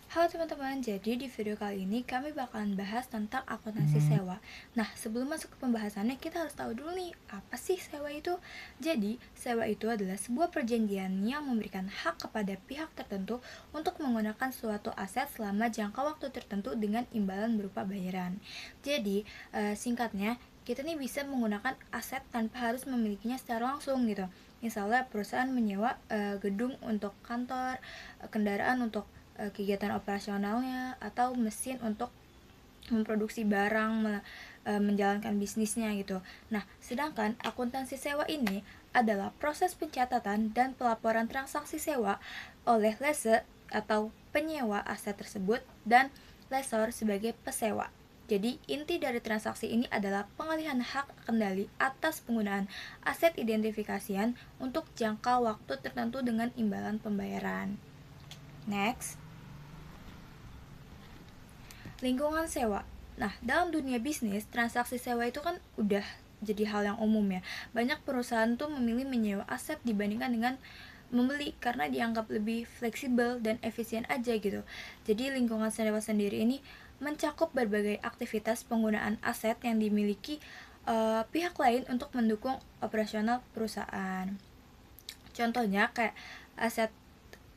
Halo teman-teman, jadi di video kali ini kami bakalan bahas tentang akuntansi sewa. Nah, sebelum masuk ke pembahasannya, kita harus tahu dulu nih, apa sih sewa itu? Jadi, sewa itu adalah sebuah perjanjian yang memberikan hak kepada pihak tertentu untuk menggunakan suatu aset selama jangka waktu tertentu dengan imbalan berupa bayaran. Jadi, singkatnya, kita nih bisa menggunakan aset tanpa harus memilikinya secara langsung gitu. Misalnya perusahaan menyewa gedung untuk kantor, kendaraan untuk kegiatan operasionalnya, atau mesin untuk memproduksi barang, menjalankan bisnisnya gitu. Nah, sedangkan akuntansi sewa ini adalah proses pencatatan dan pelaporan transaksi sewa oleh lessee atau penyewa aset tersebut dan lessor sebagai pesewa. Jadi, inti dari transaksi ini adalah pengalihan hak kendali atas penggunaan aset identifikasian untuk jangka waktu tertentu dengan imbalan pembayaran. Next, lingkungan sewa. Nah, dalam dunia bisnis, transaksi sewa itu kan udah jadi hal yang umum ya. Banyak perusahaan tuh memilih menyewa aset dibandingkan dengan membeli karena dianggap lebih fleksibel dan efisien aja gitu. Jadi lingkungan sewa sendiri ini mencakup berbagai aktivitas penggunaan aset yang dimiliki pihak lain untuk mendukung operasional perusahaan. Contohnya kayak aset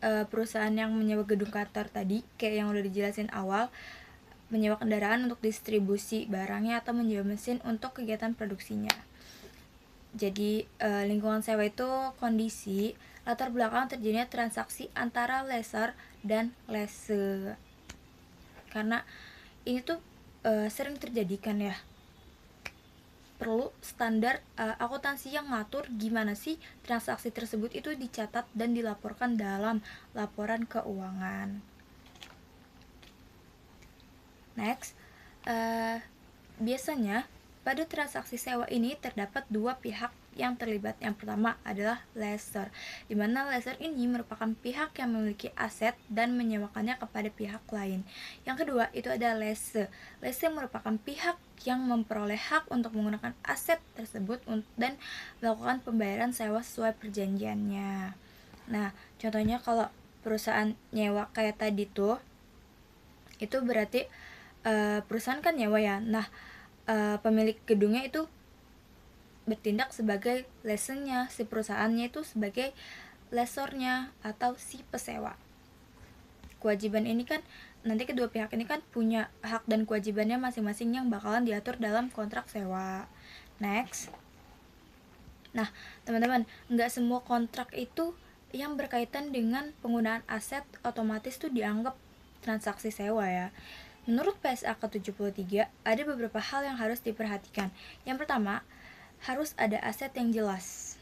perusahaan yang menyewa gedung kantor tadi, kayak yang udah dijelasin awal, menyewa kendaraan untuk distribusi barangnya atau menyewa mesin untuk kegiatan produksinya. Jadi lingkungan sewa itu kondisi latar belakang terjadinya transaksi antara lessor dan lessee. Karena ini tuh sering terjadi kan ya. Perlu standar akuntansi yang ngatur gimana sih transaksi tersebut itu dicatat dan dilaporkan dalam laporan keuangan. Next, biasanya pada transaksi sewa ini terdapat dua pihak yang terlibat. Yang pertama adalah lessor, di mana lessor ini merupakan pihak yang memiliki aset dan menyewakannya kepada pihak lain. Yang kedua itu ada lessee. Lessee merupakan pihak yang memperoleh hak untuk menggunakan aset tersebut dan melakukan pembayaran sewa sesuai perjanjiannya. Nah, contohnya kalau perusahaan nyewa kayak tadi tuh, itu berarti perusahaan kan nyewa ya. Nah, pemilik gedungnya itu bertindak sebagai lessee-nya, si perusahaannya itu sebagai lessornya atau si pesewa. Kewajiban ini kan nanti kedua pihak ini kan punya hak dan kewajibannya masing-masing yang bakalan diatur dalam kontrak sewa. Next. Nah, teman-teman, nggak semua kontrak itu yang berkaitan dengan penggunaan aset otomatis tuh dianggap transaksi sewa ya. Menurut PSAK 73, ada beberapa hal yang harus diperhatikan. Yang pertama, harus ada aset yang jelas.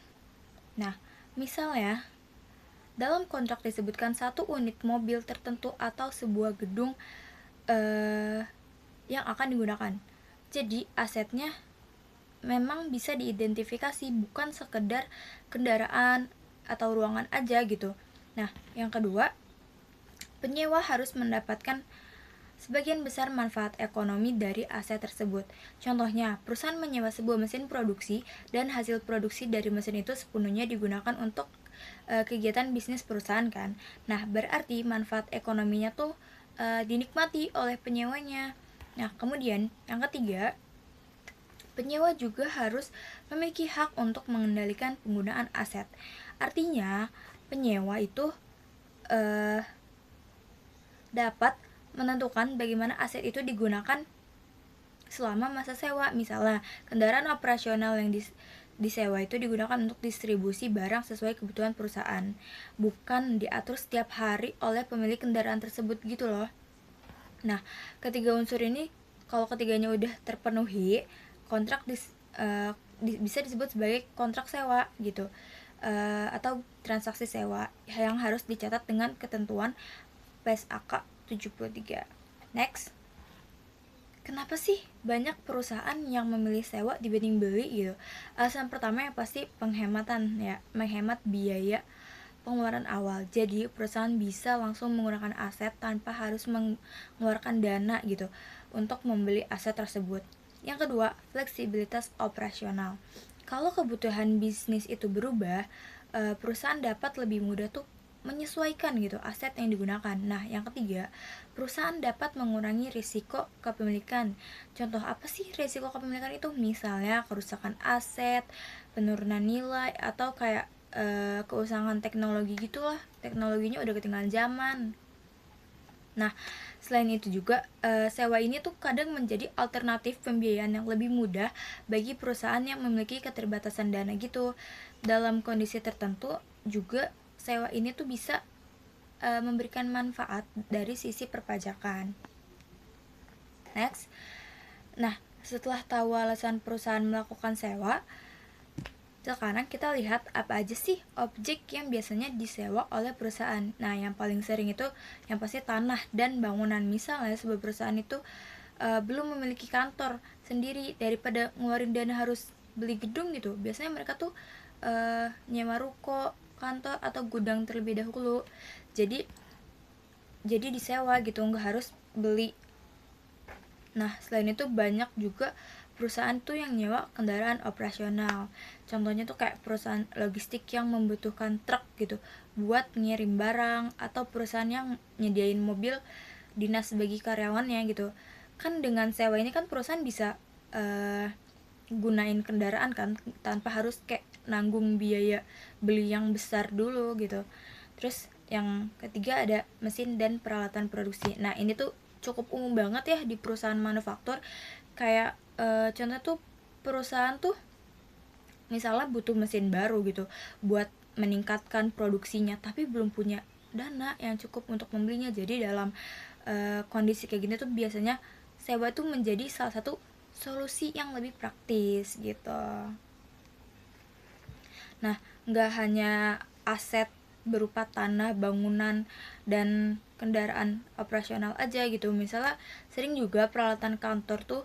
Nah, misalnya, dalam kontrak disebutkan satu unit mobil tertentu atau sebuah gedung yang akan digunakan. Jadi, asetnya memang bisa diidentifikasi, bukan sekedar kendaraan atau ruangan aja gitu. Nah, yang kedua, penyewa harus mendapatkan sebagian besar manfaat ekonomi dari aset tersebut. Contohnya, perusahaan menyewa sebuah mesin produksi dan hasil produksi dari mesin itu sepenuhnya digunakan untuk kegiatan bisnis perusahaan kan. Nah, berarti manfaat ekonominya tuh dinikmati oleh penyewanya. Nah, kemudian yang ketiga, penyewa juga harus memiliki hak untuk mengendalikan penggunaan aset. Artinya, penyewa itu dapat menentukan bagaimana aset itu digunakan selama masa sewa. Misalnya, kendaraan operasional yang disewa itu digunakan untuk distribusi barang sesuai kebutuhan perusahaan, bukan diatur setiap hari oleh pemilik kendaraan tersebut gitu loh. Nah, ketiga unsur ini kalau ketiganya udah terpenuhi, kontrak bisa disebut sebagai kontrak sewa gitu, atau transaksi sewa yang harus dicatat dengan ketentuan PSAK 73. Next, kenapa sih banyak perusahaan yang memilih sewa dibanding beli gitu? Alasan pertama yang pasti penghematan ya, menghemat biaya pengeluaran awal. Jadi perusahaan bisa langsung menggunakan aset tanpa harus mengeluarkan dana gitu untuk membeli aset tersebut. Yang kedua, fleksibilitas operasional. Kalau kebutuhan bisnis itu berubah, perusahaan dapat lebih mudah tuh menyesuaikan gitu aset yang digunakan. Nah, yang ketiga, perusahaan dapat mengurangi risiko kepemilikan. Contoh apa sih risiko kepemilikan itu? Misalnya kerusakan aset, penurunan nilai, atau kayak keusangan teknologi gitulah. Teknologinya udah ketinggalan zaman. Nah, selain itu juga sewa ini tuh kadang menjadi alternatif pembiayaan yang lebih mudah bagi perusahaan yang memiliki keterbatasan dana gitu. Dalam kondisi tertentu juga sewa ini tuh bisa memberikan manfaat dari sisi perpajakan. Next. Nah, setelah tahu alasan perusahaan melakukan sewa, sekarang kita lihat apa aja sih objek yang biasanya disewa oleh perusahaan. Nah, yang paling sering itu yang pasti tanah dan bangunan. Misalnya sebuah perusahaan itu belum memiliki kantor sendiri, daripada ngeluarin dana harus beli gedung gitu. Biasanya mereka tuh nyewa ruko, kantor atau gudang terlebih dahulu. Jadi disewa gitu, nggak harus beli. Nah, selain itu banyak juga perusahaan tuh yang nyewa kendaraan operasional. Contohnya tuh kayak perusahaan logistik yang membutuhkan truk gitu buat ngirim barang, atau perusahaan yang nyediain mobil dinas bagi karyawannya gitu. Kan dengan sewa ini kan perusahaan bisa gunain kendaraan kan tanpa harus kayak nanggung biaya beli yang besar dulu gitu. Terus yang ketiga ada mesin dan peralatan produksi. Nah, ini tuh cukup umum banget ya di perusahaan manufaktur. Kayak contoh tuh perusahaan tuh misalnya butuh mesin baru gitu buat meningkatkan produksinya, tapi belum punya dana yang cukup untuk membelinya. Jadi dalam kondisi kayak gini tuh biasanya sewa tuh menjadi salah satu solusi yang lebih praktis gitu. Nah, nggak hanya aset berupa tanah, bangunan, dan kendaraan operasional aja gitu. Misalnya sering juga peralatan kantor tuh,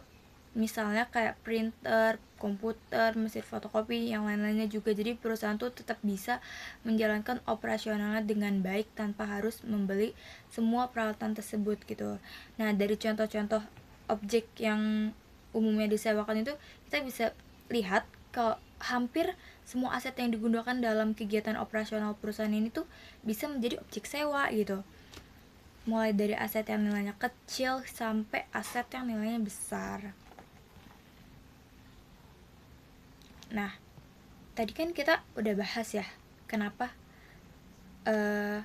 misalnya kayak printer, komputer, mesin fotokopi, yang lain-lainnya juga. Jadi perusahaan tuh tetap bisa menjalankan operasionalnya dengan baik tanpa harus membeli semua peralatan tersebut gitu. Nah, dari contoh-contoh objek yang umumnya disewakan itu, kita bisa lihat kalau hampir semua aset yang digunakan dalam kegiatan operasional perusahaan ini tuh bisa menjadi objek sewa gitu. Mulai dari aset yang nilainya kecil sampai aset yang nilainya besar. Nah, tadi kan kita udah bahas ya kenapa uh,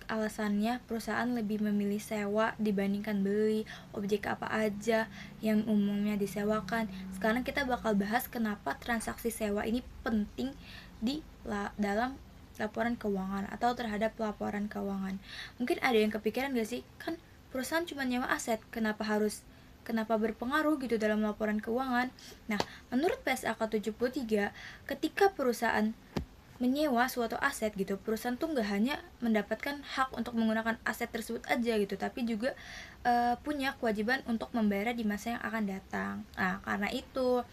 alasannya perusahaan lebih memilih sewa dibandingkan beli, objek apa aja yang umumnya disewakan. Sekarang kita bakal bahas kenapa transaksi sewa ini penting di dalam laporan keuangan atau terhadap laporan keuangan. Mungkin ada yang kepikiran gak sih, kan perusahaan cuma nyewa aset, kenapa berpengaruh gitu dalam laporan keuangan? Nah, menurut PSAK 73, ketika perusahaan menyewa suatu aset gitu, perusahaan tuh nggak hanya mendapatkan hak untuk menggunakan aset tersebut aja gitu, tapi juga punya kewajiban untuk membayar di masa yang akan datang. Nah, karena itu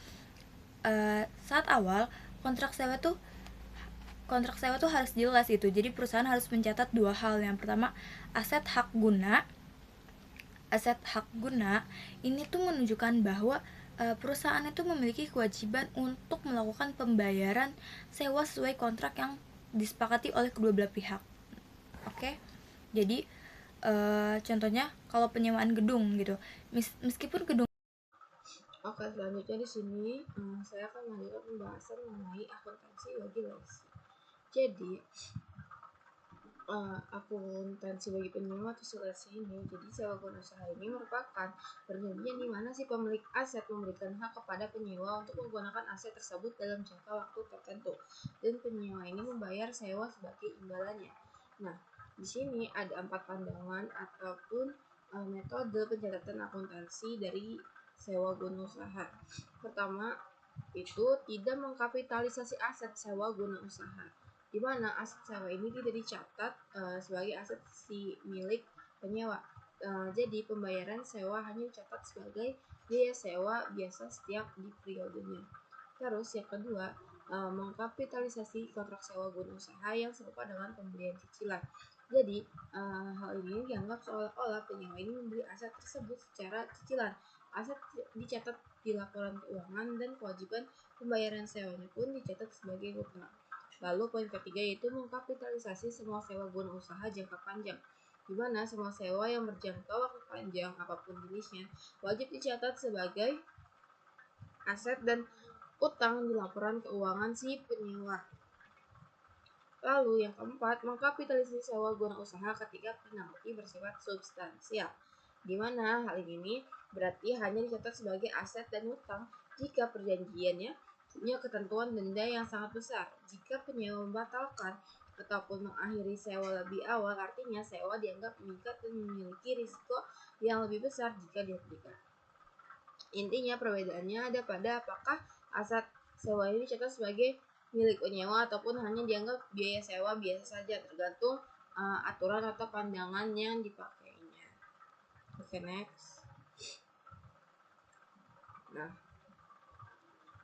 saat awal kontrak sewa tuh harus jelas gitu. Jadi perusahaan harus mencatat dua hal. Yang pertama, aset hak guna. Aset hak guna ini tuh menunjukkan bahwa perusahaan itu memiliki kewajiban untuk melakukan pembayaran sewa sesuai kontrak yang disepakati oleh kedua belah pihak. Oke, jadi contohnya kalau penyewaan gedung gitu, meskipun gedung. Oke, selanjutnya di sini saya akan melanjutkan pembahasan mengenai akuntansi bagi legacy. Jadi, akuntansi bagi penyewa atau asuransi ini, jadi sewa guna usaha ini merupakan perjanjian di mana si pemilik aset memberikan hak kepada penyewa untuk menggunakan aset tersebut dalam jangka waktu tertentu, dan penyewa ini membayar sewa sebagai imbalannya. Nah, di sini ada 4 pandangan ataupun metode pencatatan akuntansi dari sewa guna usaha. Pertama, itu tidak mengkapitalisasi aset sewa guna usaha, di mana aset sewa ini tidak dicatat sebagai aset si milik penyewa. Jadi pembayaran sewa hanya dicatat sebagai biaya sewa biasa setiap di periodenya. Terus yang kedua, mengkapitalisasi kontrak sewa guna usaha yang serupa dengan pembelian cicilan. Jadi hal ini dianggap seolah-olah penyewa ini membeli aset tersebut secara cicilan. Aset dicatat di laporan keuangan dan kewajiban pembayaran sewanya pun dicatat sebagai hutang. Lalu poin ketiga yaitu mengkapitalisasi semua sewa guna usaha jangka panjang, di mana semua sewa yang berjangka waktu panjang apapun jenisnya wajib dicatat sebagai aset dan utang di laporan keuangan si penyewa. Lalu yang keempat, mengkapitalisasi sewa guna usaha ketika penalti bersifat substansial, di mana hal ini berarti hanya dicatat sebagai aset dan utang jika perjanjiannya punya ketentuan denda yang sangat besar. Jika penyewa membatalkan ataupun mengakhiri sewa lebih awal, artinya sewa dianggap mengikat dan memiliki risiko yang lebih besar jika dihentikan. Intinya perbedaannya ada pada apakah aset sewa ini dicatat sebagai milik penyewa ataupun hanya dianggap biaya sewa biasa saja, tergantung aturan atau pandangan yang dipakainya. Oke, next. Nah,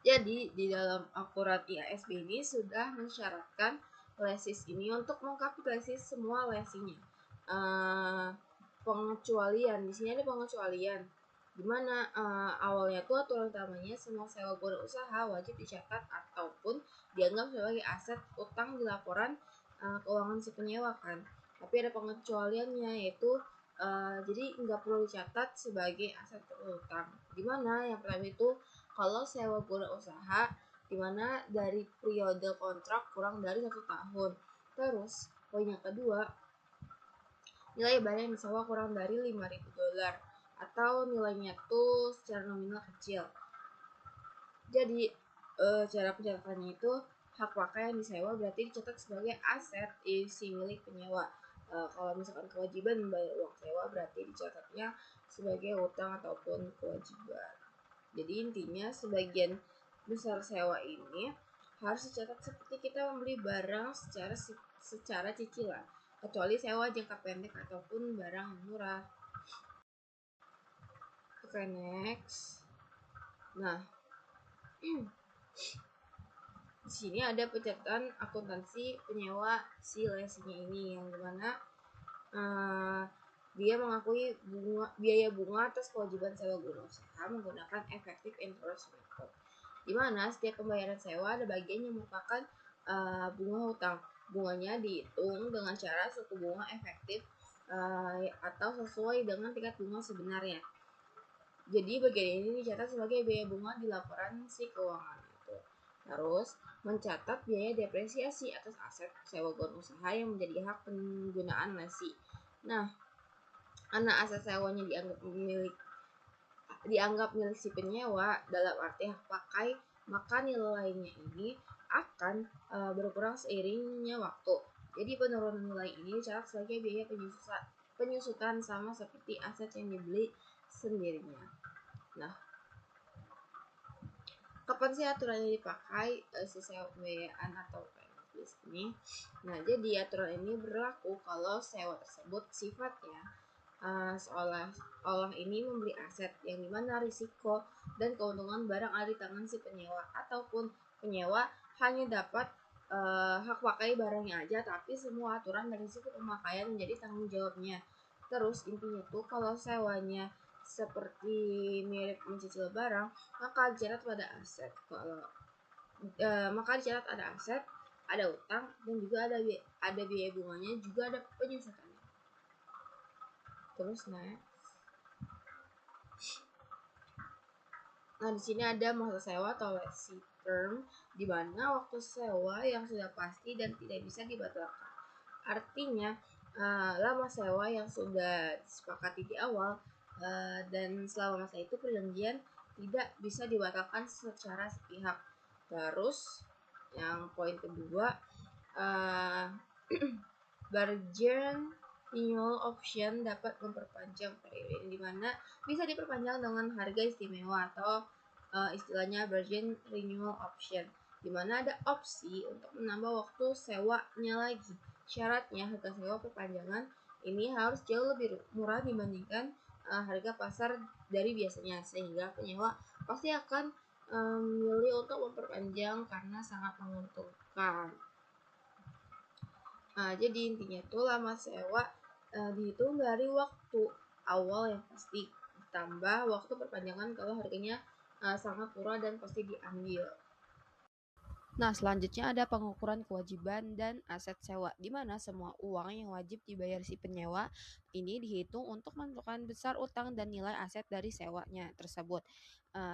jadi di dalam aturan IASB ini sudah mensyaratkan leases ini untuk mengkapitalisasi semua leasingnya. Pengecualian di sini ada pengecualian, di mana awalnya tuh aturan utamanya semua sewa guna usaha wajib dicatat ataupun dianggap sebagai aset utang di laporan keuangan si penyewa kan. Tapi ada pengecualiannya, yaitu jadi nggak perlu dicatat sebagai aset utang. Gimana? Yang pertama itu kalau sewa guna usaha di mana dari periode kontrak kurang dari 1 tahun. Terus poin yang kedua, nilai barang yang disewa kurang dari $5.000 atau nilainya tuh secara nominal kecil. Jadi cara pencatatannya itu hak pakai yang disewa berarti dicatat sebagai aset isi milik penyewa. Kalau misalkan kewajiban membayar uang sewa berarti dicatatnya sebagai utang ataupun kewajiban. Jadi intinya sebagian besar sewa ini harus dicatat seperti kita membeli barang secara cicilan, kecuali sewa jangka pendek ataupun barang yang murah. Oke, next. Nah, di sini ada pencatatan akuntansi penyewa si leasingnya ini, yang dimana dia mengakui biaya bunga atas kewajiban sewa guna usaha menggunakan effective interest method, di mana setiap pembayaran sewa ada bagian yang merupakan bunga hutang. Bunganya dihitung dengan cara suku bunga efektif atau sesuai dengan tingkat bunga sebenarnya. Jadi bagian ini dicatat sebagai biaya bunga di laporan si keuangan itu. Terus mencatat biaya depresiasi atas aset sewa guna usaha yang menjadi hak penggunaan lesi. Nah, karena aset sewanya dianggap milik si penyewa dalam arti hak pakai, maka nilainya ini akan berkurang seiringnya waktu. Jadi penurunan nilai ini dicatat sebagai biaya penyusutan sama seperti aset yang dibeli sendirinya. Nah, kapan sih aturan ini dipakai si sewa pembiayaan atau lease ini? Nah, jadi aturan ini berlaku kalau sewa tersebut sifatnya seolah ini memberi aset yang dimana risiko dan keuntungan barang ada di tangan si penyewa, ataupun penyewa hanya dapat hak pakai barangnya aja, tapi semua aturan dan risiko pemakaian menjadi tanggung jawabnya. Terus intinya tuh kalau sewanya seperti mirip mencicil barang, maka dicatat pada aset. Maka dicatat ada aset, ada utang, dan juga ada biaya bunganya, juga ada penyusutannya. Terus next. Nah, di sini ada masa sewa atau lessee term, di mana waktu sewa yang sudah pasti dan tidak bisa dibatalkan. Artinya lama sewa yang sudah disepakati di awal dan selama masa itu perjanjian tidak bisa dibatalkan secara sepihak. Terus yang poin kedua, bargain renewal option dapat memperpanjang periode, di mana bisa diperpanjang dengan harga istimewa atau istilahnya bargain renewal option, di mana ada opsi untuk menambah waktu sewanya lagi. Syaratnya harga sewa perpanjangan ini harus jauh lebih murah dibandingkan harga pasar dari biasanya, sehingga penyewa pasti akan memilih untuk memperpanjang karena sangat menguntungkan. Nah, jadi intinya tuh lama sewa dihitung dari waktu awal yang pasti ditambah waktu perpanjangan kalau harganya sangat murah dan pasti diambil. Nah, selanjutnya ada pengukuran kewajiban dan aset sewa, di mana semua uang yang wajib dibayar si penyewa ini dihitung untuk menentukan besar utang dan nilai aset dari sewanya tersebut.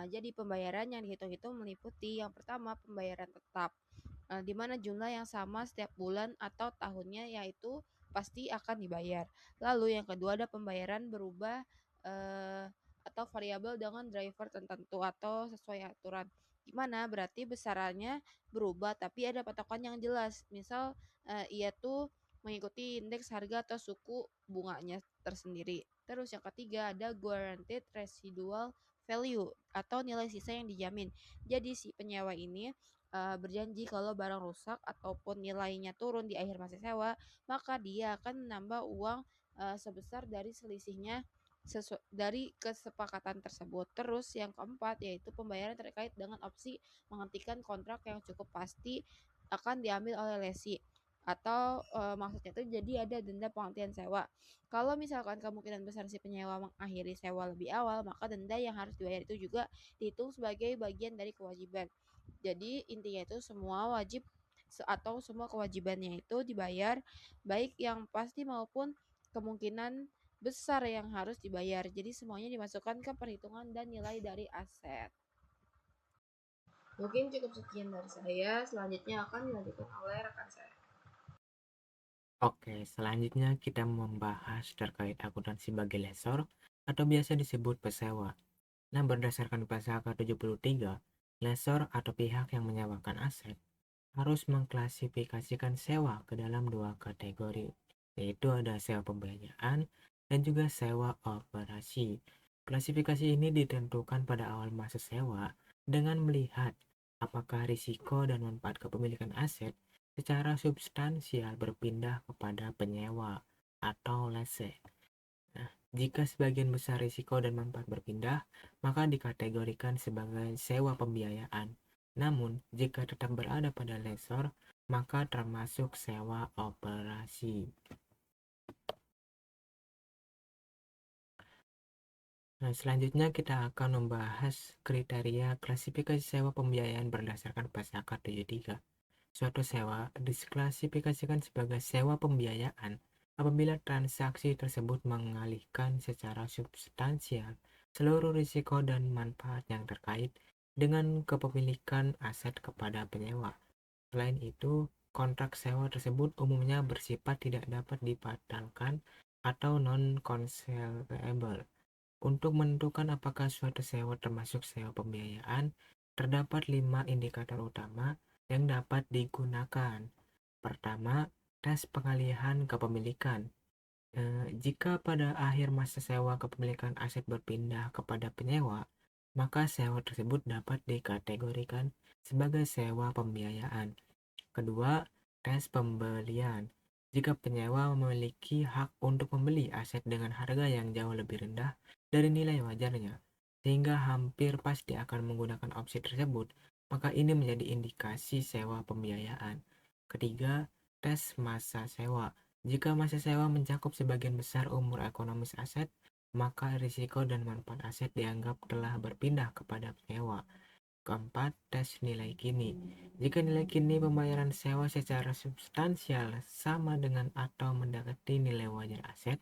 Jadi pembayaran yang dihitung itu meliputi yang pertama pembayaran tetap, di mana jumlah yang sama setiap bulan atau tahunnya yaitu pasti akan dibayar. Lalu yang kedua ada pembayaran berubah atau variabel dengan driver tertentu atau sesuai aturan. Gimana? Berarti besarannya berubah tapi ada patokan yang jelas. Misal ia tuh mengikuti indeks harga atau suku bunganya tersendiri. Terus yang ketiga ada guaranteed residual value atau nilai sisa yang dijamin. Jadi si penyewa ini berjanji kalau barang rusak ataupun nilainya turun di akhir masa sewa, maka dia akan menambah uang sebesar dari selisihnya dari kesepakatan tersebut. Terus yang keempat yaitu pembayaran terkait dengan opsi menghentikan kontrak yang cukup pasti akan diambil oleh lesi atau maksudnya itu jadi ada denda penghentian sewa. Kalau misalkan kemungkinan besar si penyewa mengakhiri sewa lebih awal, maka denda yang harus dibayar itu juga dihitung sebagai bagian dari kewajiban. Jadi intinya itu semua wajib atau semua kewajibannya itu dibayar, baik yang pasti maupun kemungkinan besar yang harus dibayar. Jadi semuanya dimasukkan ke perhitungan dan nilai dari aset. Mungkin cukup sekian dari saya. Selanjutnya akan dilanjutkan oleh rekan saya. Oke, selanjutnya kita membahas terkait akuntansi bagi lessor atau biasa disebut pesewa. Nah, berdasarkan pasal ke-73, lessor atau pihak yang menyewakan aset harus mengklasifikasikan sewa ke dalam dua kategori, yaitu ada sewa pembiayaan dan juga sewa operasi. Klasifikasi ini ditentukan pada awal masa sewa dengan melihat apakah risiko dan manfaat kepemilikan aset secara substansial berpindah kepada penyewa atau lessee. Nah, jika sebagian besar risiko dan manfaat berpindah, maka dikategorikan sebagai sewa pembiayaan. Namun, jika tetap berada pada lessor, maka termasuk sewa operasi. Nah, selanjutnya kita akan membahas kriteria klasifikasi sewa pembiayaan berdasarkan pasal K73. Suatu sewa diklasifikasikan sebagai sewa pembiayaan apabila transaksi tersebut mengalihkan secara substansial seluruh risiko dan manfaat yang terkait dengan kepemilikan aset kepada penyewa. Selain itu, kontrak sewa tersebut umumnya bersifat tidak dapat dibatalkan atau non-cancelable. Untuk menentukan apakah suatu sewa termasuk sewa pembiayaan, terdapat 5 indikator utama yang dapat digunakan. Pertama, tes pengalihan kepemilikan. Jika pada akhir masa sewa kepemilikan aset berpindah kepada penyewa, maka sewa tersebut dapat dikategorikan sebagai sewa pembiayaan. Kedua, tes pembelian. Jika penyewa memiliki hak untuk membeli aset dengan harga yang jauh lebih rendah dari nilai wajarnya, sehingga hampir pasti akan menggunakan opsi tersebut, maka ini menjadi indikasi sewa pembiayaan. Ketiga, tes masa sewa. Jika masa sewa mencakup sebagian besar umur ekonomis aset, maka risiko dan manfaat aset dianggap telah berpindah kepada penyewa. Keempat, tes nilai kini. Jika nilai kini pembayaran sewa secara substansial sama dengan atau mendekati nilai wajar aset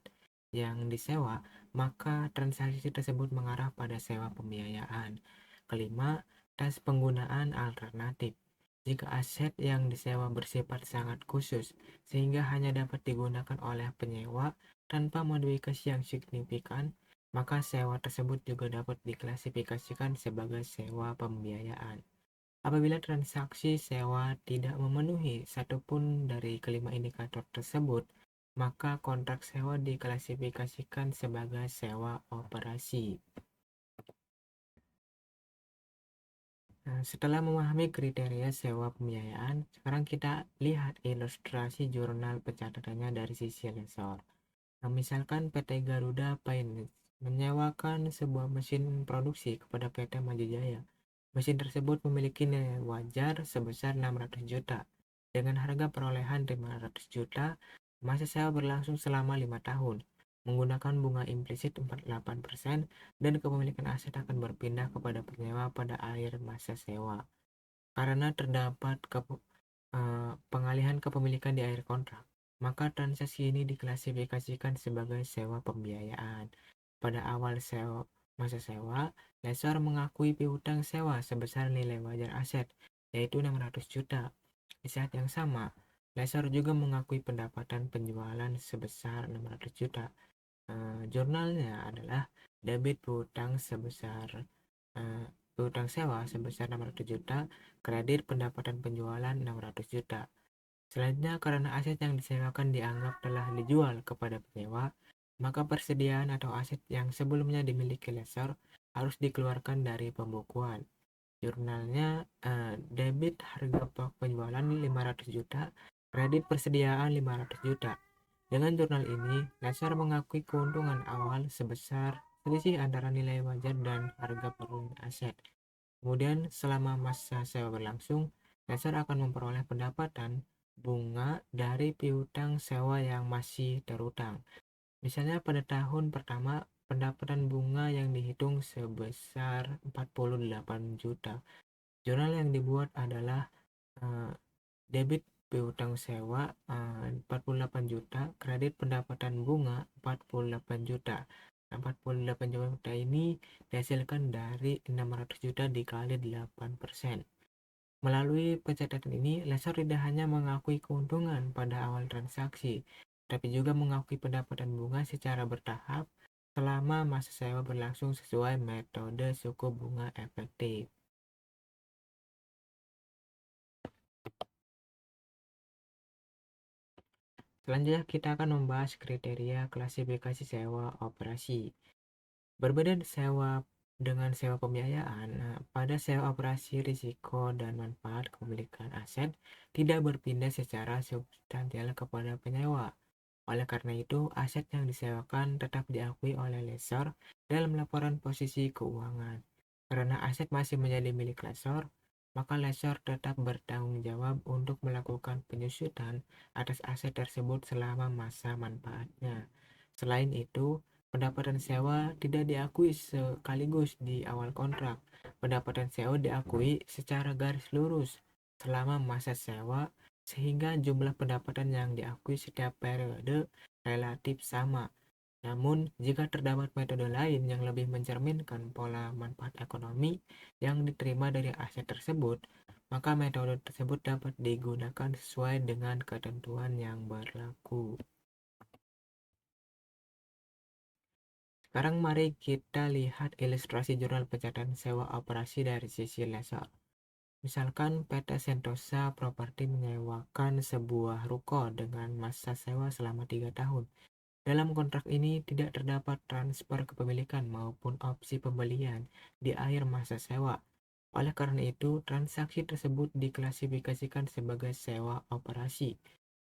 yang disewa, maka transaksi tersebut mengarah pada sewa pembiayaan. Kelima, tes penggunaan alternatif. Jika aset yang disewa bersifat sangat khusus, sehingga hanya dapat digunakan oleh penyewa tanpa modifikasi yang signifikan, maka sewa tersebut juga dapat diklasifikasikan sebagai sewa pembiayaan. Apabila transaksi sewa tidak memenuhi satupun dari kelima indikator tersebut, maka kontrak sewa diklasifikasikan sebagai sewa operasi. Nah, setelah memahami kriteria sewa pembiayaan, sekarang kita lihat ilustrasi jurnal pencatatannya dari sisi lessor. Nah, misalkan PT Garuda Finance menyewakan sebuah mesin produksi kepada PT Majajaya. Mesin tersebut memiliki nilai wajar sebesar 600 juta. Dengan harga perolehan 500 juta, masa sewa berlangsung selama 5 tahun. Menggunakan bunga implisit 48% dan kepemilikan aset akan berpindah kepada penyewa pada akhir masa sewa. Karena terdapat pengalihan kepemilikan di akhir kontrak, maka transaksi ini diklasifikasikan sebagai sewa pembiayaan. Pada awal masa sewa, lessor mengakui piutang sewa sebesar nilai wajar aset, yaitu 600 juta. Di saat yang sama, lessor juga mengakui pendapatan penjualan sebesar 600 juta. Jurnalnya adalah debit piutang sewa sebesar 600 juta, kredit pendapatan penjualan 600 juta. Selanjutnya, karena aset yang disewakan dianggap telah dijual kepada penyewa, maka persediaan atau aset yang sebelumnya dimiliki lessor harus dikeluarkan dari pembukuan. Jurnalnya debit harga penjualan 500 juta, kredit persediaan 500 juta. Dengan jurnal ini, lessor mengakui keuntungan awal sebesar selisih antara nilai wajar dan harga perolehan aset. Kemudian, selama masa sewa berlangsung, lessor akan memperoleh pendapatan bunga dari piutang sewa yang masih terutang. Misalnya pada tahun pertama, pendapatan bunga yang dihitung sebesar 48 juta. Jurnal yang dibuat adalah eh, debit piutang sewa 48 juta, kredit pendapatan bunga 48 juta. 48 juta ini dihasilkan dari 600 juta dikali 8%. Melalui pencatatan ini, lessor tidak hanya mengakui keuntungan pada awal transaksi, tapi juga mengakui pendapatan bunga secara bertahap selama masa sewa berlangsung sesuai metode suku bunga efektif. Selanjutnya kita akan membahas kriteria klasifikasi sewa operasi. Berbeda sewa dengan sewa pembiayaan, pada sewa operasi risiko dan manfaat kepemilikan aset tidak berpindah secara substansial kepada penyewa. Oleh karena itu, aset yang disewakan tetap diakui oleh lessor dalam laporan posisi keuangan. Karena aset masih menjadi milik lessor, maka lessor tetap bertanggung jawab untuk melakukan penyusutan atas aset tersebut selama masa manfaatnya. Selain itu, pendapatan sewa tidak diakui sekaligus di awal kontrak. Pendapatan sewa diakui secara garis lurus selama masa sewa, sehingga jumlah pendapatan yang diakui setiap periode relatif sama. Namun, jika terdapat metode lain yang lebih mencerminkan pola manfaat ekonomi yang diterima dari aset tersebut, maka metode tersebut dapat digunakan sesuai dengan ketentuan yang berlaku. Sekarang mari kita lihat ilustrasi jurnal pencatatan sewa operasi dari sisi lessor. Misalkan PT Sentosa Properti menyewakan sebuah ruko dengan masa sewa selama 3 tahun. Dalam kontrak ini tidak terdapat transfer kepemilikan maupun opsi pembelian di akhir masa sewa. Oleh karena itu, transaksi tersebut diklasifikasikan sebagai sewa operasi.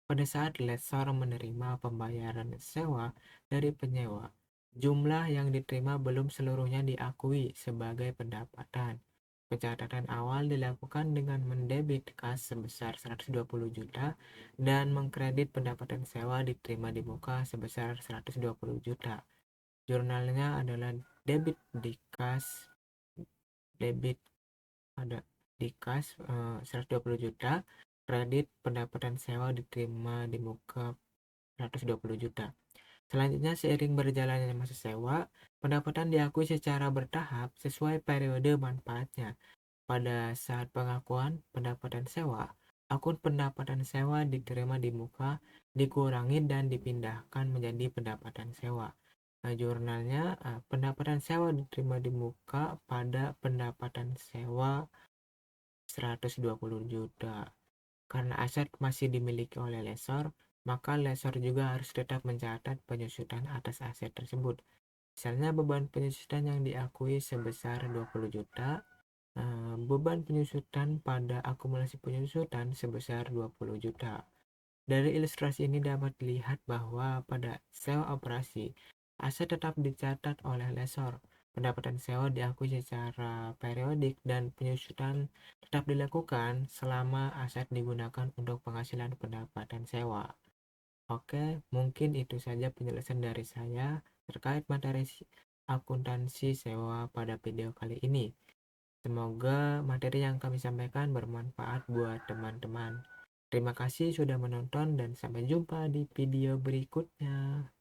Pada saat lessor menerima pembayaran sewa dari penyewa, jumlah yang diterima belum seluruhnya diakui sebagai pendapatan. Pencatatan awal dilakukan dengan mendebit kas sebesar 120 juta dan mengkredit pendapatan sewa diterima di muka sebesar 120 juta. Jurnalnya adalah debit di kas debit ada di kas 120 juta, kredit pendapatan sewa diterima di muka 120 juta. Selanjutnya, seiring berjalannya masa sewa, pendapatan diakui secara bertahap sesuai periode manfaatnya. Pada saat pengakuan pendapatan sewa, akun pendapatan sewa diterima di muka dikurangi dan dipindahkan menjadi pendapatan sewa. Jurnalnya, pendapatan sewa diterima di muka pada pendapatan sewa 120 juta. Karena aset masih dimiliki oleh lessor, maka lessor juga harus tetap mencatat penyusutan atas aset tersebut. Misalnya beban penyusutan yang diakui sebesar 20 juta, beban penyusutan pada akumulasi penyusutan sebesar 20 juta. Dari ilustrasi ini dapat dilihat bahwa pada sewa operasi, aset tetap dicatat oleh lessor, pendapatan sewa diakui secara periodik, dan penyusutan tetap dilakukan selama aset digunakan untuk penghasilan pendapatan sewa. Oke, mungkin itu saja penjelasan dari saya terkait materi akuntansi sewa pada video kali ini. Semoga materi yang kami sampaikan bermanfaat buat teman-teman. Terima kasih sudah menonton dan sampai jumpa di video berikutnya.